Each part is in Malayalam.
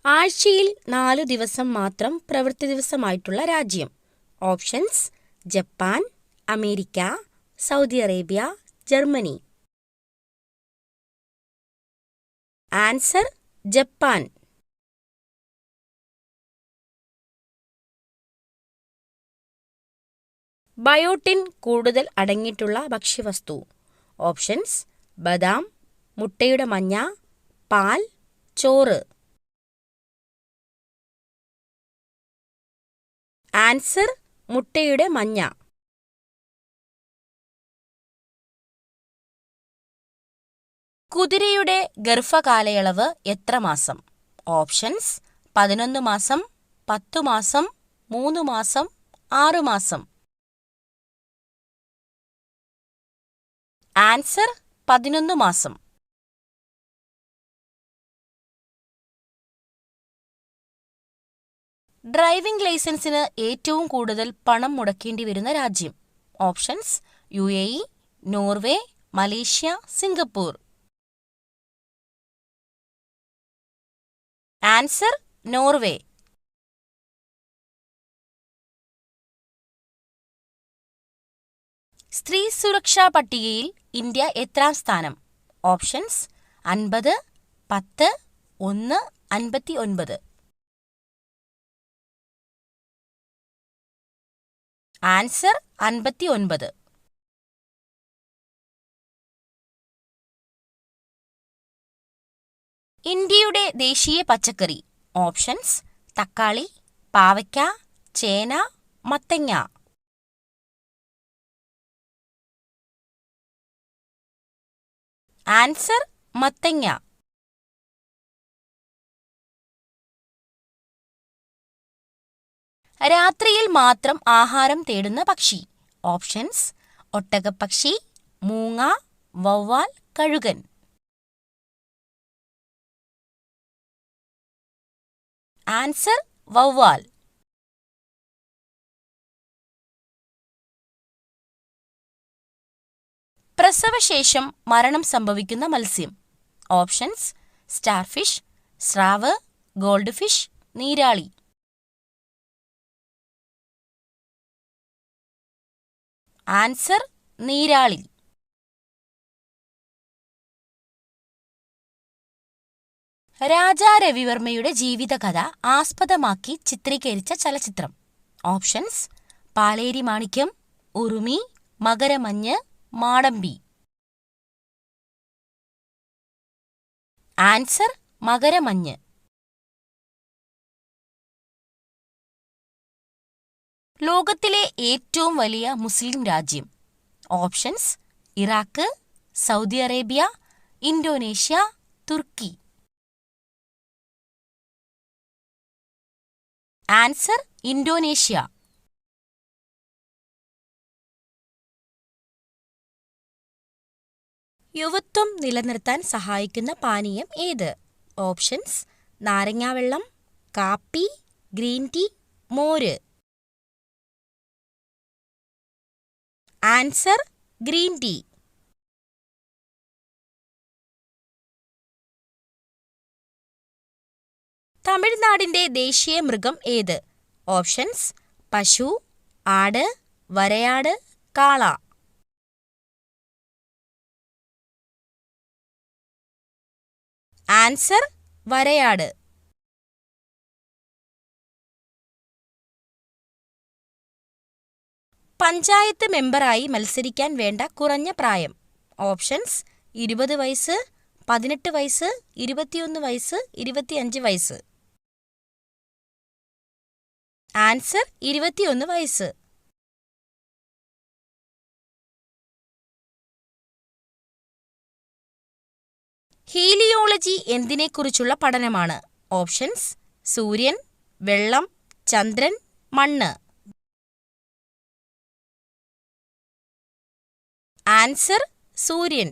ആഴ്ചയിൽ 4 ദിവസം മാത്രം പ്രവൃത്തി ദിവസമായിട്ടുള്ള രാജ്യം. Options: Japan, America, Saudi Arabia, Germany. Answer: Japan. Biotin കൂടുതൽ അടങ്ങിയിട്ടുള്ള ഭക്ഷ്യവസ്തു. ഓപ്ഷൻസ്: ബദാം, മുട്ടയുടെ മഞ്ഞ, പാൽ, ചോറ്. ആൻസർ: മുട്ടയുടെ മഞ്ഞ. കുതിരയുടെ ഗർഭകാലയളവ് എത്ര മാസം? ഓപ്ഷൻസ്: 11 മാസം, 10 മാസം, 3 മാസം, 6 മാസം. ആൻസർ: 11 മാസം. ഡ്രൈവിംഗ് ലൈസൻസിന് ഏറ്റവും കൂടുതൽ പണം മുടക്കേണ്ടി വരുന്ന രാജ്യം. Options: UAE, Norway, Malaysia, Singapore. Answer: Norway. സ്ത്രീ സുരക്ഷാ പട്ടികയിൽ ഇന്ത്യ എത്രാം സ്ഥാനം? ഓപ്ഷൻസ്: 50, 10, 1, 59. ആൻസർ: 59. ഇന്ത്യയുടെ ദേശീയ പച്ചക്കറി. ഓപ്ഷൻസ്: തക്കാളി, പാവയ്ക്ക, ചേന, മത്തങ്ങ. ആൻസർ: മത്തങ്ങ. രാത്രിയിൽ മാത്രം ആഹാരം തേടുന്ന പക്ഷി. ഓപ്ഷൻസ്: ഒട്ടകപ്പക്ഷി, മൂങ്ങ, വവ്വാൽ, കഴുകൻ. ആൻസർ: വവ്വാൽ. പ്രസവശേഷം മരണം സംഭവിക്കുന്ന മത്സ്യം. ഓപ്ഷൻസ്: സ്റ്റാർഫിഷ്, സ്രാവ്, ഗോൾഡ് ഫിഷ്, നീരാളി. ആൻസർ: നീരാളി. രാജാ രവിവർമ്മയുടെ ജീവിതകഥ ആസ്പദമാക്കി ചിത്രീകരിച്ച ചലച്ചിത്രം. ഓപ്ഷൻസ്: പാലേരി മാണിക്യം, ഉറുമി, മകരമഞ്ഞ്, മാടമ്പി. ആൻസർ: മകരമഞ്ഞ്. ലോകത്തിലെ ഏറ്റവും വലിയ മുസ്ലിം രാജ്യം. Options: Iraq, Saudi Arabia, Indonesia, തുർക്കി. Answer: Indonesia. യുവത്വം നിലനിർത്താൻ സഹായിക്കുന്ന പാനീയം ഏത്? ഓപ്ഷൻസ്: നാരങ്ങാവെള്ളം, കാപ്പി, ഗ്രീൻ ടീ, മോര്. Answer: green tea. തമിഴ്നാടിന്റെ ദേശീയ മൃഗം ഏത്? ഓപ്ഷൻസ്: പശു, ആട്, വരയാട്, കാള. ആൻസർ: വരയാട്. പഞ്ചായത്ത് മെമ്പറായി മത്സരിക്കാൻ വേണ്ട കുറഞ്ഞ പ്രായം. ഓപ്ഷൻസ്: 20 വയസ്സ്, 18 വയസ്സ്, 21 വയസ്സ്, 25 വയസ്സ്. ആൻസർ: 21 വയസ്സ്. ഹീലിയോളജി എന്തിനെക്കുറിച്ചുള്ള പഠനമാണ്? ഓപ്ഷൻസ്: സൂര്യൻ, വെള്ളം, ചന്ദ്രൻ, മണ്ണ്. ആൻസർ: സൂര്യൻ.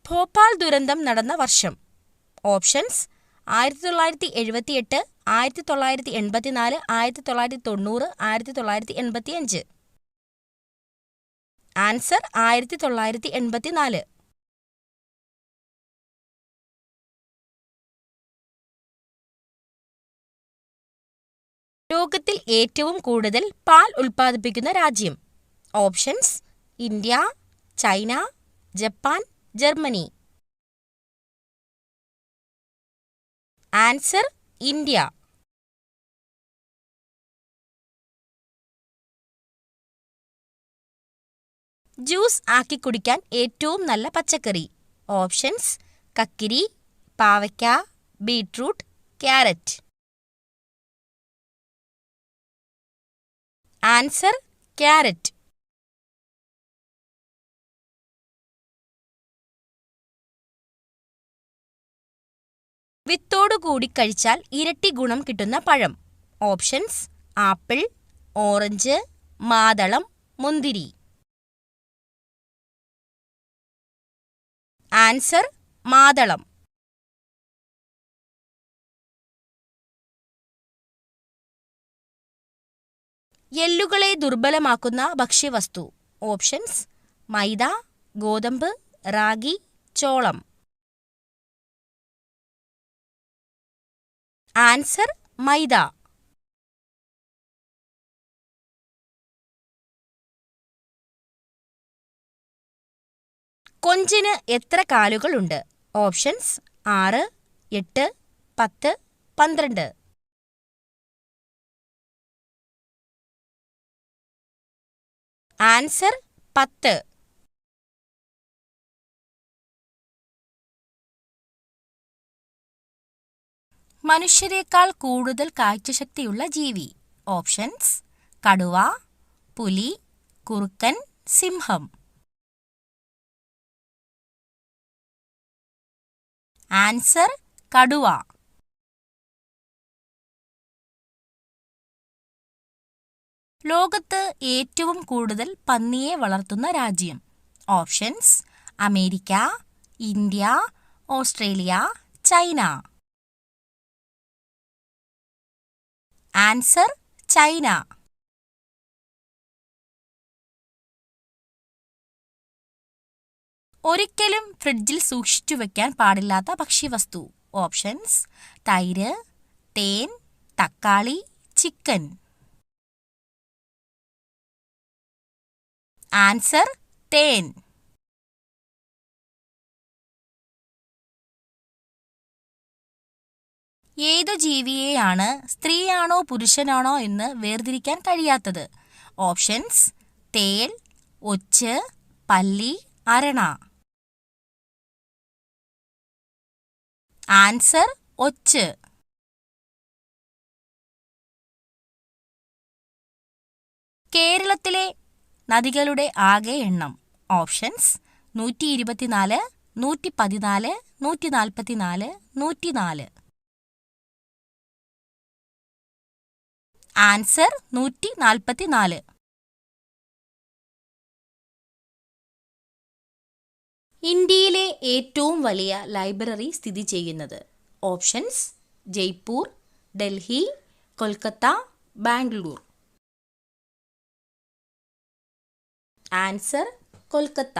ഭോപ്പാൽ ദുരന്തം നടന്ന വർഷം. ഓപ്ഷൻസ്: 1978, 1984, 1990, 1985. ആൻസർ: 1984. ലോകത്തിൽ ഏറ്റവും കൂടുതൽ പാൽ ഉൽപ്പാദിപ്പിക്കുന്ന രാജ്യം? Options: India, China, Japan, Germany. Answer: India. Juice ആക്കി കുടിക്കാൻ ഏറ്റവും നല്ല പച്ചക്കറി? ഓപ്ഷൻസ്: കക്കിരി, പാവയ്ക്ക, ബീട്രൂട്ട്, ക്യാരറ്റ്. Answer: carrot. വിത്തോടുകൂടി കഴിച്ചാൽ ഇരട്ടി ഗുണം കിട്ടുന്ന പഴം? ഓപ്ഷൻസ്: ആപ്പിൾ, ഓറഞ്ച്, മാതളം, മുന്തിരി. ആൻസർ: മാതളം. എല്ലുകളെ ദുർബലമാക്കുന്ന ഭക്ഷ്യവസ്തു? ഓപ്ഷൻസ്: മൈദ, ഗോതമ്പ്, റാഗി, ചോളം. ആൻസർ: മൈദ. കൊഞ്ചിന് എത്ര കാലുകളുണ്ട്? ഓപ്ഷൻസ്: 6, 8, 10, 12. ആൻസർ: 10. മനുഷ്യരെക്കാൾ കൂടുതൽ കാഴ്ചശക്തിയുള്ള ജീവി? ഓപ്ഷൻസ്: കടുവ, പുലി, കുറുക്കൻ, സിംഹം. ആൻസർ: കടുവ. ലോകത്ത് ഏറ്റവും കൂടുതൽ പന്നിയെ വളർത്തുന്ന രാജ്യം? Options: America, India, Australia, China. Answer: China. ഒരിക്കലും ഫ്രിഡ്ജിൽ സൂക്ഷിച്ചു വെക്കാൻ പാടില്ലാത്ത ഭക്ഷ്യവസ്തു? ഓപ്ഷൻസ്: തൈര്, തേൻ, തക്കാളി, ചിക്കൻ. ആൻസർ: തേൻ. ഏതു ജീവിയെയാണ് സ്ത്രീയാണോ പുരുഷനാണോ എന്ന് വേർതിരിക്കാൻ കഴിയാത്തത്? ഓപ്ഷൻസ്: തേൾ, ഒച്ച്, പല്ലി, അരണ. ആൻസർ: ഒച്ച്. കേരളത്തിലെ നദികളുടെ ആകെ എണ്ണം? ഓപ്ഷൻസ്: 124, 114, 144, 104. ആൻസർ: 144. ഇന്ത്യയിലെ ഏറ്റവും വലിയ ലൈബ്രറി സ്ഥിതി ചെയ്യുന്നത്? ഓപ്ഷൻസ്: ജയ്പൂർ, ഡൽഹി, കൊൽക്കത്ത, ബാംഗ്ലൂർ. ആൻസർ: കൊൽക്കത്ത.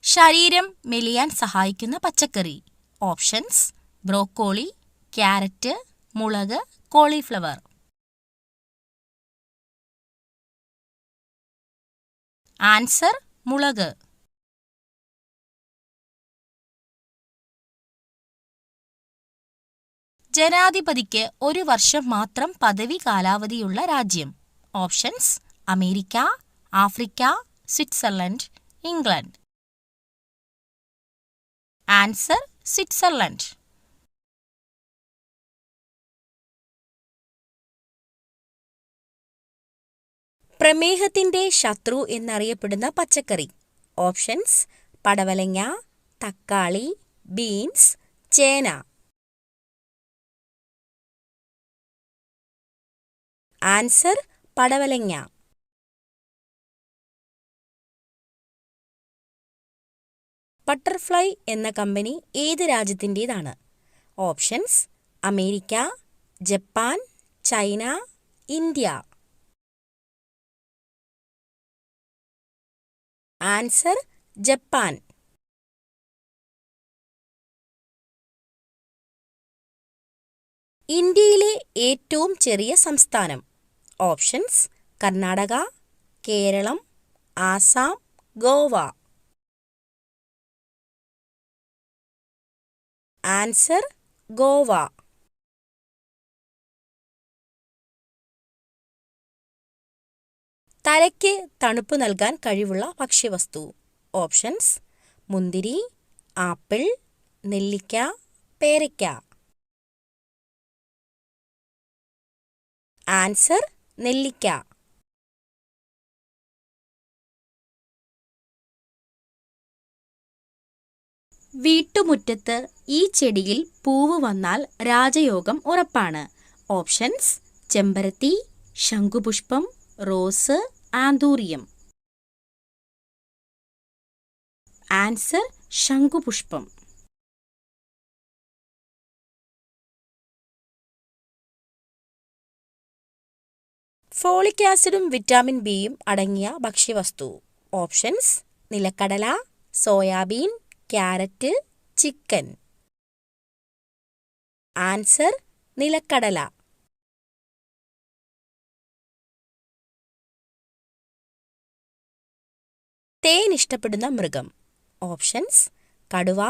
ശരീരം മെലിയാൻ സഹായിക്കുന്ന പച്ചക്കറി? ഓപ്ഷൻസ്: ബ്രോക്കോളി, ക്യാരറ്റ്, മുളക്, കോളിഫ്ലവർ. ആൻസർ: മുളക്. ജനാധിപതിക്ക് ഒരു വർഷം മാത്രം പദവി കാലാവധിയുള്ള രാജ്യം? Options: America, Africa, Switzerland, England. Answer: Switzerland. പ്രമേഹത്തിന്റെ ശത്രു എന്നറിയപ്പെടുന്ന പച്ചക്കറി? ഓപ്ഷൻസ്: പടവലങ്ങ, തക്കാളി, ബീൻസ്, ചേന. ആൻസർ: പടവലങ്ങ. ബട്ടർഫ്ലൈ എന്ന കമ്പനി ഏത് രാജ്യത്തിൻ്റെതാണ്? Options: America, Japan, China, India. Answer: Japan. ഇന്ത്യയിലെ ഏറ്റവും ചെറിയ സംസ്ഥാനം. ഓപ്ഷൻസ്: കർണാടക, കേരളം, ആസാം, ഗോവ. ആൻസർ: ഗോവ. തലയ്ക്ക് തണുപ്പ് നൽകാൻ കഴിവുള്ള ഭക്ഷ്യവസ്തു. ഓപ്ഷൻസ്: മുന്തിരി, ആപ്പിൾ, നെല്ലിക്ക, പേരയ്ക്ക. ആൻസർ: നെല്ലിക്ക. വീട്ടുമുറ്റത്ത് ഈ ചെടിയിൽ പൂവ് വന്നാൽ രാജയോഗം ഉറപ്പാണ്. ഓപ്ഷൻസ്: ചെമ്പരത്തി, ശംഖുപുഷ്പം, റോസ്, ആന്തൂറിയം. ആൻസർ: ശംഖുപുഷ്പം. ഫോളിക് ആസിഡും വിറ്റാമിൻ ബിയും അടങ്ങിയ ഭക്ഷ്യവസ്തു. ഓപ്ഷൻസ്: നിലക്കടല, സോയാബീൻ, ക്യാരറ്റ്, ചിക്കൻ. ആൻസർ: നിലക്കടല. തേൻ ഇഷ്ടപ്പെടുന്ന മൃഗം. ഓപ്ഷൻസ്: കടുവ,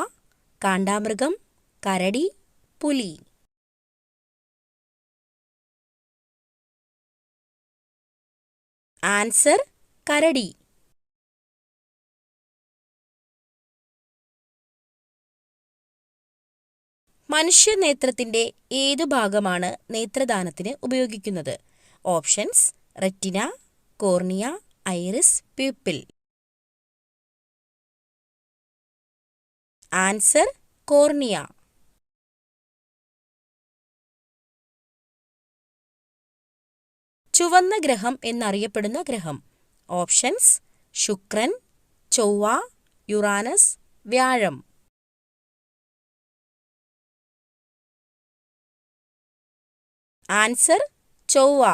കാണ്ടാമൃഗം, കരടി, പുലി. ആൻസർ: കരടി. മനുഷ്യനേത്രത്തിന്റെ ഏതു ഭാഗമാണ് നേത്രദാനത്തിന് ഉപയോഗിക്കുന്നത്? Options: retina, cornea, iris, pupil. Answer: cornea. ചുവന്ന ഗ്രഹം എന്നറിയപ്പെടുന്ന ഗ്രഹം. ഓപ്ഷൻസ്: ശുക്രൻ, ചൊവ്വ, യുറാനസ്, വ്യാഴം. ആൻസർ: ചൊവ്വ.